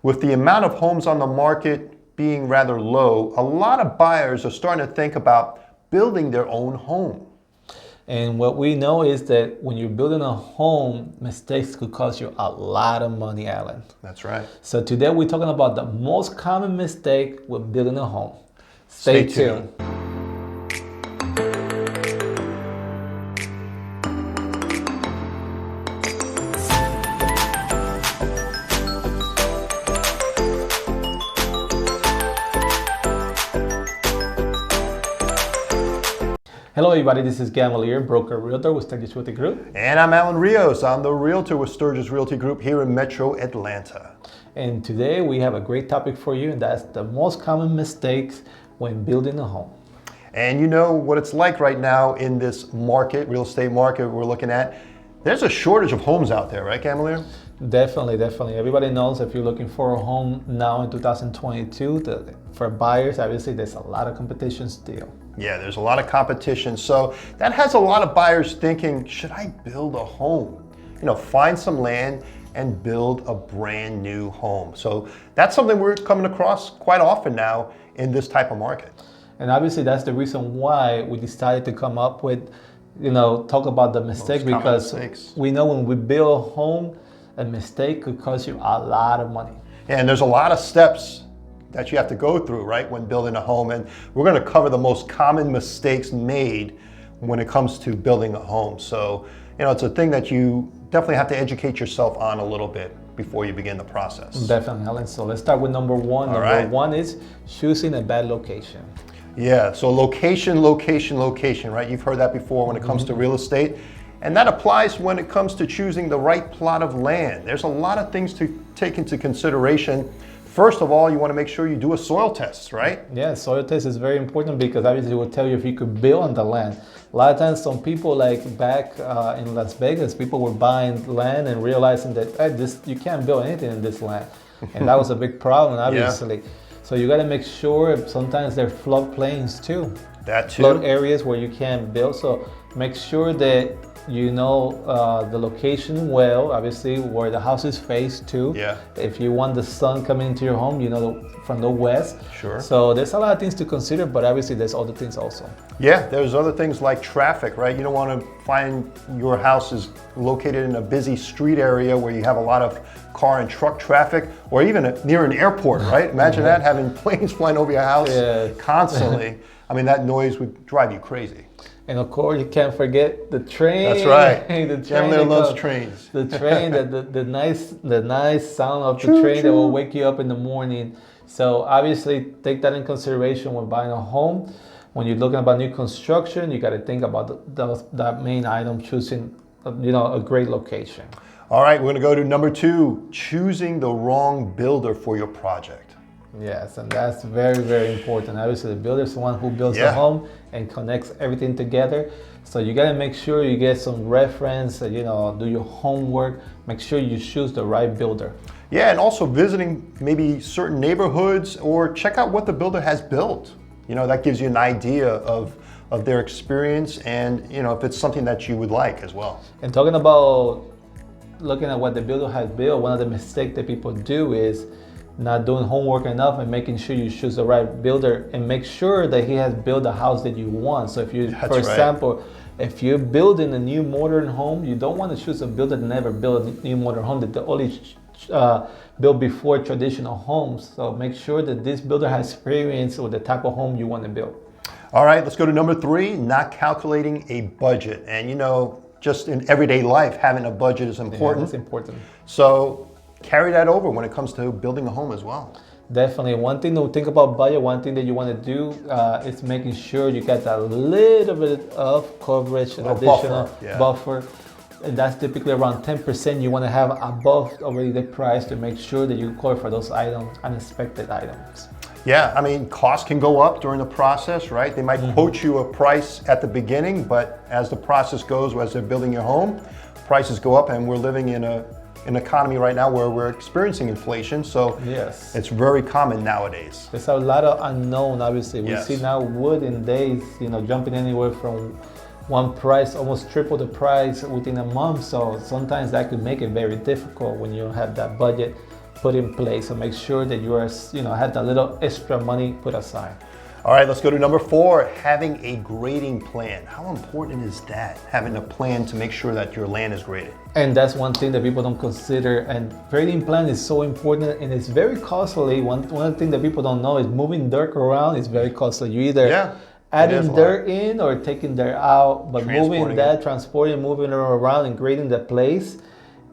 With the amount of homes on the market being rather low, a lot of buyers are starting to think about building their own home. And what we know is that when you're building a home, mistakes could cost you a lot of money, Alan. That's right. So today we're talking about the most common mistake with building a home. Stay tuned. Hello everybody, this is Gamalier, broker realtor with Sturgis Realty Group. And I'm Alan Rios. I'm the realtor with Sturgis Realty Group here in Metro Atlanta. And today we have a great topic for you, and that's the most common mistakes when building a home. And you know what it's like right now in this market, real estate market we're looking at. There's a shortage of homes out there, right, Gamalier? Definitely. Everybody knows if you're looking for a home now in 2022, for buyers, obviously there's a lot of competition still. Yeah, there's a lot of competition. So that has a lot of buyers thinking, should I build a home? You know, find some land and build a brand new home. So that's something we're coming across quite often now in this type of market. And obviously that's the reason why we decided to come up with, talk about the mistake, because we know when we build a home, a mistake could cost you a lot of money. And there's a lot of steps that you have to go through, right, when building a home. And we're going to cover the most common mistakes made when it comes to building a home. So, it's a thing that you definitely have to educate yourself on a little bit before you begin the process. Definitely, Alan. So let's start with number one. Number one is choosing a bad location. Yeah, so location, right? You've heard that before when it comes to real estate. And that applies when it comes to choosing the right plot of land. There's a lot of things to take into consideration. First of all, you want to make sure you do a soil test, right? Yeah, soil test is very important because obviously it will tell you if you could build on the land. A lot of times some people, like back in Las Vegas, people were buying land and realizing that you can't build anything in this land. And that was a big problem, obviously. Yeah. So you got to make sure, sometimes there are floodplains too. That too. Flood areas where you can't build. So make sure that you know the location well, obviously where the house is faced to. Yeah. If you want the sun coming into your home, from the west. Sure. So there's a lot of things to consider, but obviously there's other things also. Yeah, there's other things like traffic, right? You don't want to find your house is located in a busy street area where you have a lot of car and truck traffic, or even near an airport, right? Imagine that, having planes flying over your house constantly. I mean, that noise would drive you crazy. And of course, you can't forget the train. That's right. The train. Everyone loves trains. The train, the nice sound of the train that will wake you up in the morning. So obviously, take that in consideration when buying a home. When you're looking about new construction, you got to think about that main item, choosing, a great location. All right, we're going to go to number two, choosing the wrong builder for your project. Yes, and that's very, very important. Obviously, the builder is the one who builds the home and connects everything together. So you got to make sure you get some reference, do your homework, make sure you choose the right builder. Yeah, and also visiting maybe certain neighborhoods, or check out what the builder has built. That gives you an idea of their experience, and if it's something that you would like as well. And talking about looking at what the builder has built, one of the mistakes that people do is not doing homework enough and making sure you choose the right builder and make sure that he has built the house that you want. So if you, for example, if you're building a new modern home, you don't want to choose a builder that never built a new modern home, that they only built before traditional homes. So make sure that this builder has experience with the type of home you want to build. All right, let's go to number three, not calculating a budget. And just in everyday life, having a budget is important. Yeah, that's important. So carry that over when it comes to building a home as well. Definitely. One thing to think about budget, one thing that you want to do is making sure you get a little bit of coverage, additional buffer. And that's typically around 10% you want to have above already the price to make sure that you cover for those items, unexpected items. Yeah, I mean, costs can go up during the process, right? They might quote you a price at the beginning, but as the process goes, as they're building your home, prices go up, and we're living in an economy right now where we're experiencing inflation, so it's very common nowadays. There's a lot of unknown, obviously. We see now wood in days, jumping anywhere from one price, almost triple the price within a month, so sometimes that could make it very difficult when you don't have that budget put in place. So make sure that you are, have that little extra money put aside. All right, let's go to number 4, having a grading plan. How important is that? Having a plan to make sure that your land is graded. And that's one thing that people don't consider. And grading plan is so important, and it's very costly. One of the things that people don't know is moving dirt around is very costly. You either adding dirt in or taking dirt out, but moving that, transporting, moving it around and grading the place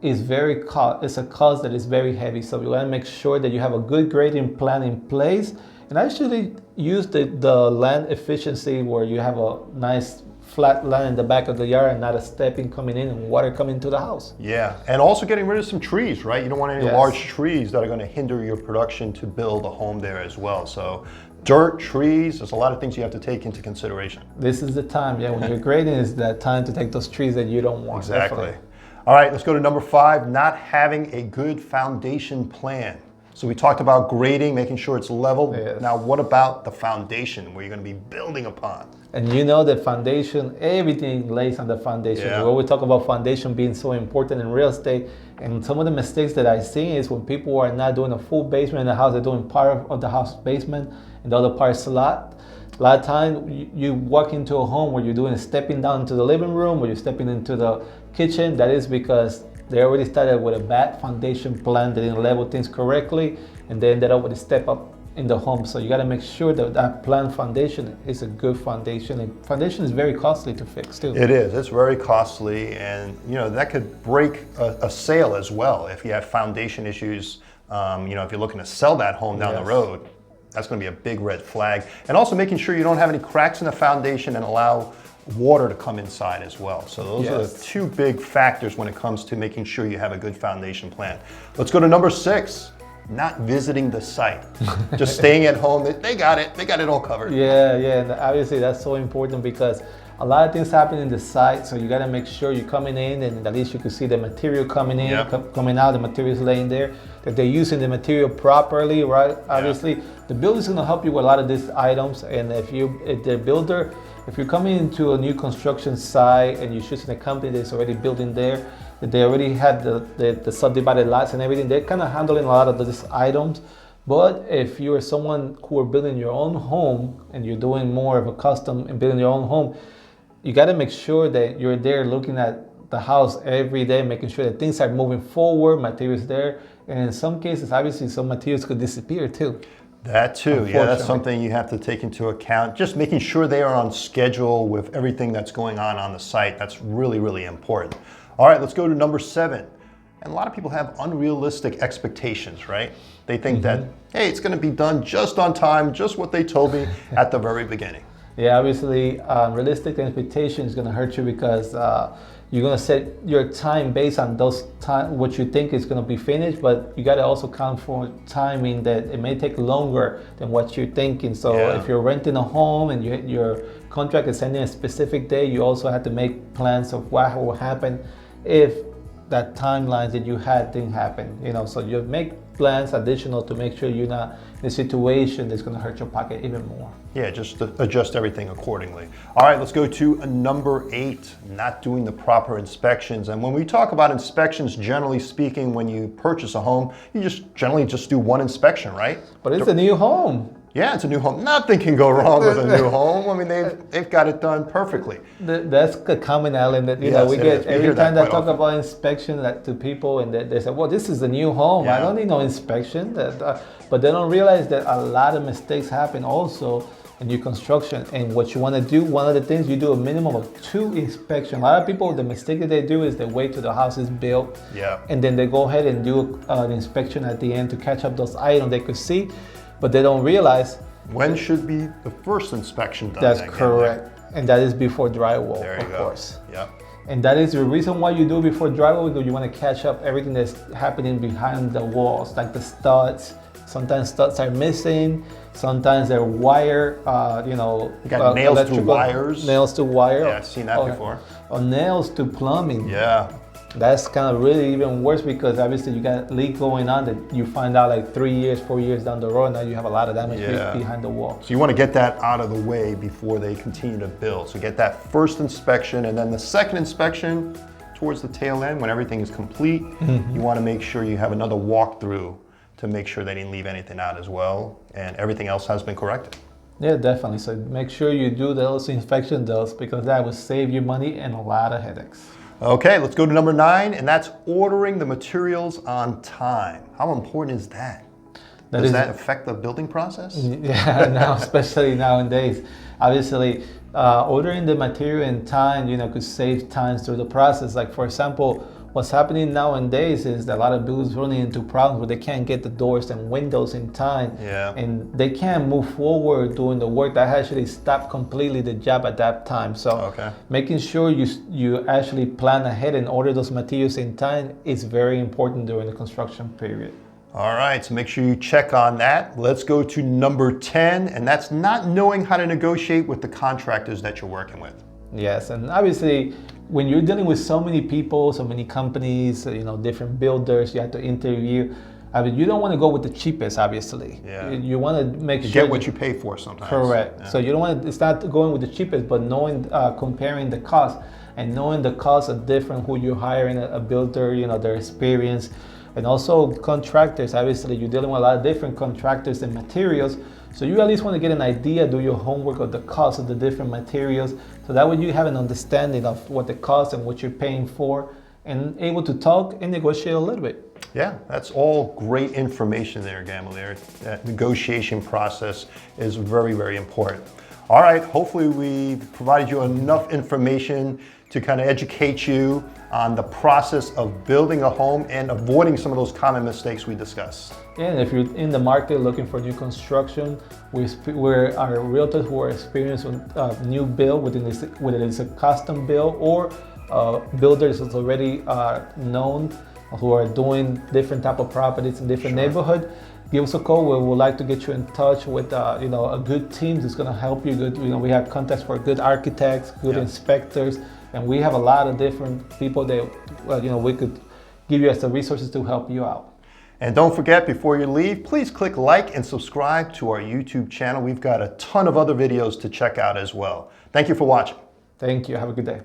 is it's a cost that is very heavy. So you want to make sure that you have a good grading plan in place. And I actually use the land efficiency where you have a nice flat land in the back of the yard and not a stepping coming in and water coming to the house. Yeah, and also getting rid of some trees, right? You don't want any large trees that are going to hinder your production to build a home there as well. So dirt, trees, there's a lot of things you have to take into consideration. This is the time, when you're grading is that time to take those trees that you don't want. Exactly. Definitely. All right, let's go to number 5, not having a good foundation plan. So we talked about grading, making sure it's level. Yes. Now, what about the foundation where you're going to be building upon? And the foundation, everything lays on the foundation. Yeah. When we talk about foundation being so important in real estate, and some of the mistakes that I see is when people are not doing a full basement in the house, they're doing part of the house basement and the other part is a lot of time you walk into a home where you're doing stepping down into the living room or you're stepping into the kitchen. That is because they already started with a bad foundation plan. They didn't level things correctly, and they ended up with a step up in the home. So you got to make sure that that planned foundation is a good foundation. And foundation is very costly to fix too. It is. It's very costly, and that could break a sale as well if you have foundation issues. If you're looking to sell that home down the road, that's going to be a big red flag. And also making sure you don't have any cracks in the foundation and allow water to come inside as well. So those are the 2 big factors when it comes to making sure you have a good foundation plan. Let's go to number 6, not visiting the site. Just staying at home. They got it. They got it all covered. Yeah, and obviously that's so important because a lot of things happen in the site. So you got to make sure you're coming in and at least you can see the material coming in, coming out, the material's laying there, that they're using the material properly, right? Obviously, the builder's going to help you with a lot of these items. And if you're coming into a new construction site and you're choosing a company that's already building there, that they already had the subdivided lots and everything, they're kind of handling a lot of these items. But if you are someone who are building your own home and you're doing more of a custom and building your own home, you got to make sure that you're there looking at the house every day, making sure that things are moving forward, materials there. And in some cases, obviously, some materials could disappear too. That too, that's something you have to take into account. Just making sure they are on schedule with everything that's going on the site. That's really, really important. All right, let's go to number 7. And a lot of people have unrealistic expectations, right? They think that, hey, it's going to be done just on time, just what they told me at the very beginning. Yeah, obviously, realistic expectation is going to hurt you because you're going to set your time based on what you think is going to be finished, but you got to also count for timing that it may take longer than what you're thinking. So if you're renting a home and your contract is ending a specific day, you also have to make plans of what will happen if that timeline that you had didn't happen. So you make plans additional to make sure you're not in a situation that's going to hurt your pocket even more. Yeah, just adjust everything accordingly. All right, let's go to number 8, not doing the proper inspections. And when we talk about inspections, generally speaking, when you purchase a home, you generally do one inspection, right? But it's a new home. Yeah, it's a new home. Nothing can go wrong with a new home. I mean, they've got it done perfectly. That's a common element that we get every time that I talk about inspection to people, and they say, well, this is a new home. I don't need no inspection. But they don't realize that a lot of mistakes happen also in new construction. And what you want to do, one of the things, you do a minimum of 2 inspections. A lot of people, the mistake that they do is they wait till the house is built. And then they go ahead and do an inspection at the end to catch up those items they could see. But they don't realize when should be the first inspection done. That's correct. And that is before drywall, of course. And that is the reason why you do before drywall, because you want to catch up everything that's happening behind the walls, like the studs. Sometimes studs are missing. Sometimes they're wire, you got nails to wires. Nails to wire. Yeah, I've seen that before. Or nails to plumbing. Yeah. That's kind of really even worse because obviously you got a leak going on that you find out like 3 years, 4 years down the road. Now you have a lot of damage behind the wall. So you want to get that out of the way before they continue to build. So get that first inspection, and then the second inspection towards the tail end when everything is complete. You want to make sure you have another walkthrough to make sure they didn't leave anything out as well, and everything else has been corrected. Yeah, definitely. So make sure you do those inspection deals because that will save you money and a lot of headaches. Okay, let's go to number 9, and that's ordering the materials on time. How important is that? Does that affect the building process? Yeah, now especially nowadays. Obviously, ordering the material in time, could save time through the process. Like for example, what's happening nowadays is that a lot of builders running into problems where they can't get the doors and windows in time, and they can't move forward doing the work. That actually stopped completely the job at that time. So making sure you actually plan ahead and order those materials in time is very important during the construction period. All right, so make sure you check on that. Let's go to number 10, and that's not knowing how to negotiate with the contractors that you're working with. Yes, and obviously, when you're dealing with so many people, so many companies, different builders, you have to interview. I mean, you don't want to go with the cheapest, obviously. Yeah. You want to make sure get what you pay for sometimes. Correct. Yeah. So you don't want to start going with the cheapest, but knowing, comparing the cost, and knowing the costs are different, who you're hiring, a builder, their experience, and also contractors. Obviously, you're dealing with a lot of different contractors and materials. So you at least want to get an idea, do your homework of the cost of the different materials. So that way you have an understanding of what the cost and what you're paying for, and able to talk and negotiate a little bit. Yeah, that's all great information there, Gamalier. That negotiation process is very, very important. All right, hopefully we've provided you enough information to kind of educate you on the process of building a home and avoiding some of those common mistakes we discussed. And if you're in the market looking for new construction, we're our realtors who are experienced with new build, whether it's a custom build or builders that's already known, who are doing different type of properties in different neighborhoods. Give us a call. We would like to get you in touch with a good team that's going to help you. Good, we have contacts for good architects, good inspectors, and we have a lot of different people that we could give you as the resources to help you out. And don't forget, before you leave, please click like and subscribe to our YouTube channel. We've got a ton of other videos to check out as well. Thank you for watching. Thank you. Have a good day.